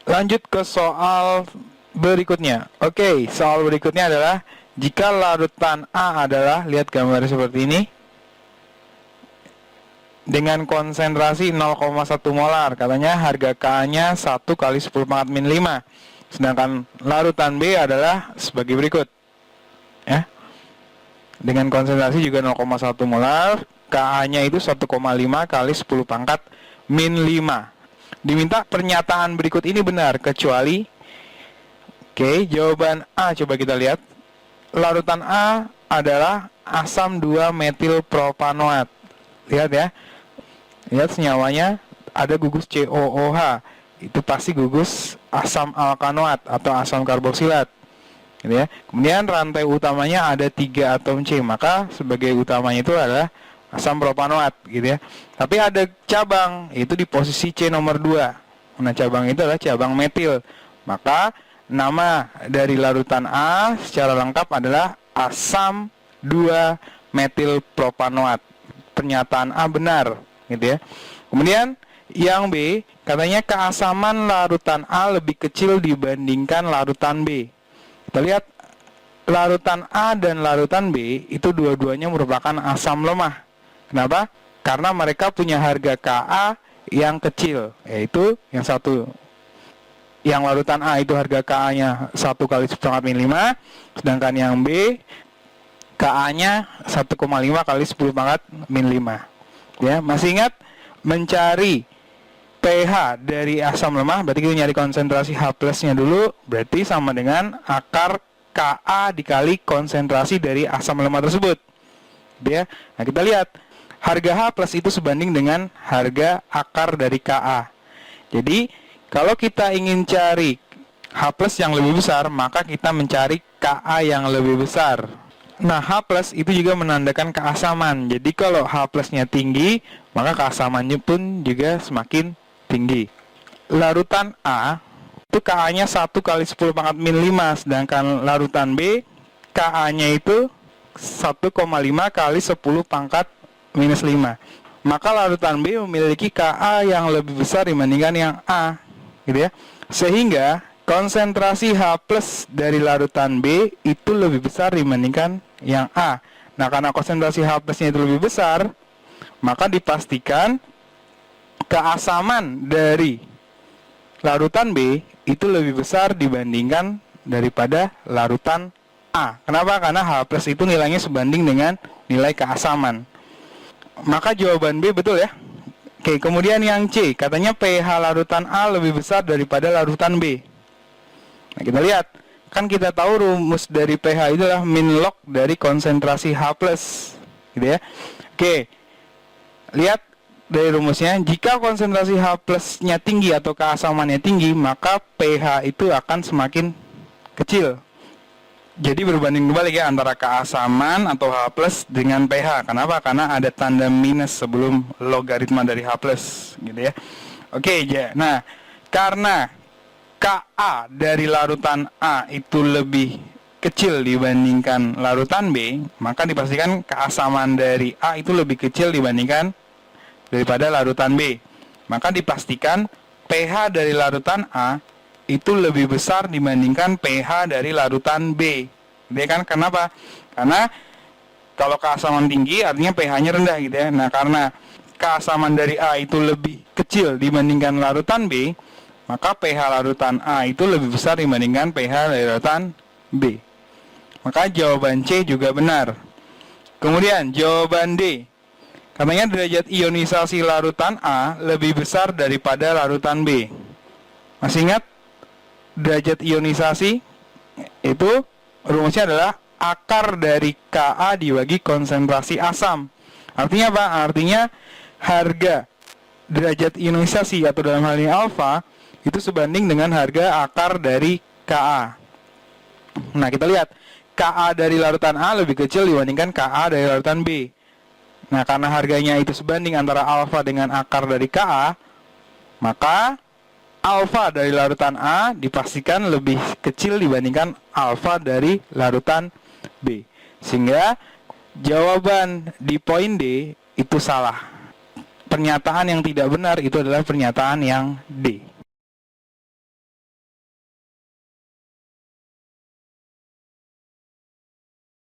Lanjut ke soal berikutnya. Oke, soal berikutnya adalah jika larutan A adalah, lihat gambar seperti ini, dengan konsentrasi 0,1 molar, katanya harga Ka-nya 1 kali 10 pangkat min 5. Sedangkan larutan B adalah sebagai berikut. Ya. Dengan konsentrasi juga 0,1 molar, Ka-nya itu 1,5 kali 10 pangkat min 5. Diminta pernyataan berikut ini benar, kecuali, oke, jawaban A coba kita lihat. Larutan A adalah asam 2 metil propanoat. Lihat ya. Lihat senyawanya ada gugus COOH. Itu pasti gugus asam alkanoat atau asam karboksilat. Gitu ya. Kemudian rantai utamanya ada 3 atom C, maka sebagai utamanya itu adalah asam propanoat gitu ya. Tapi ada cabang, itu di posisi C nomor 2. Nah, cabang itu adalah cabang metil. Maka nama dari larutan A secara lengkap adalah asam 2 metil propanoat. Pernyataan A benar gitu ya. Kemudian yang B, katanya keasaman larutan A lebih kecil dibandingkan larutan B. Kita lihat larutan A dan larutan B itu dua-duanya merupakan asam lemah. Kenapa? Karena mereka punya harga Ka yang kecil, yaitu yang satu. Yang larutan A itu harga Ka-nya 1 kali 10 pangkat min 5, sedangkan yang B Ka-nya 1,5 kali 10 pangkat min 5. Ya, masih ingat mencari pH dari asam lemah, berarti kita nyari konsentrasi H plusnya dulu, berarti sama dengan akar Ka dikali konsentrasi dari asam lemah tersebut. Ya. Nah, kita lihat harga H plus itu sebanding dengan harga akar dari Ka. Jadi kalau kita ingin cari H plus yang lebih besar, maka kita mencari Ka yang lebih besar. Nah, H plus itu juga menandakan keasaman. Jadi kalau H plusnya tinggi, maka keasamannya pun juga semakin tinggi. Larutan A itu Ka-nya 1 kali 10 pangkat min 5, sedangkan larutan B Ka-nya itu 1,5 kali 10 pangkat minus 5. Maka larutan B memiliki Ka yang lebih besar dibandingkan yang A, gitu ya. Sehingga konsentrasi H plus dari larutan B itu lebih besar dibandingkan yang A. Nah, karena konsentrasi H plusnya itu lebih besar, maka dipastikan keasaman dari larutan B itu lebih besar dibandingkan daripada larutan A. Kenapa? Karena H plus itu nilainya sebanding dengan nilai keasaman. Maka jawaban B betul ya. Oke, kemudian yang C, katanya pH larutan A lebih besar daripada larutan B. Nah, kita lihat, kan kita tahu rumus dari pH itu adalah min log dari konsentrasi H plus, gitu ya. Oke, lihat dari rumusnya, jika konsentrasi H plusnya tinggi atau keasamannya tinggi, maka pH itu akan semakin kecil. Jadi berbanding kebalik ya antara keasaman atau H plus dengan pH. Kenapa? Karena ada tanda minus sebelum logaritma dari H plus, gitu ya. Oke, nah karena Ka dari larutan A itu lebih kecil dibandingkan larutan B, maka dipastikan keasaman dari A itu lebih kecil dibandingkan daripada larutan B. Maka dipastikan pH dari larutan A itu lebih besar dibandingkan pH dari larutan B. Dia kan kenapa? Karena kalau keasaman tinggi artinya pH-nya rendah gitu ya. Nah, karena keasaman dari A itu lebih kecil dibandingkan larutan B, maka pH larutan A itu lebih besar dibandingkan pH dari larutan B. Maka jawaban C juga benar. Kemudian jawaban D, katanya derajat ionisasi larutan A lebih besar daripada larutan B. Masih ingat derajat ionisasi itu rumusnya adalah akar dari Ka dibagi konsentrasi asam. Artinya apa? Artinya harga derajat ionisasi atau dalam hal ini alfa itu sebanding dengan harga akar dari Ka. Nah, kita lihat Ka dari larutan A lebih kecil dibandingkan Ka dari larutan B. Nah, karena harganya itu sebanding antara alfa dengan akar dari Ka, maka alfa dari larutan A dipastikan lebih kecil dibandingkan alfa dari larutan B. Sehingga jawaban di poin D itu salah. Pernyataan yang tidak benar itu adalah pernyataan yang D.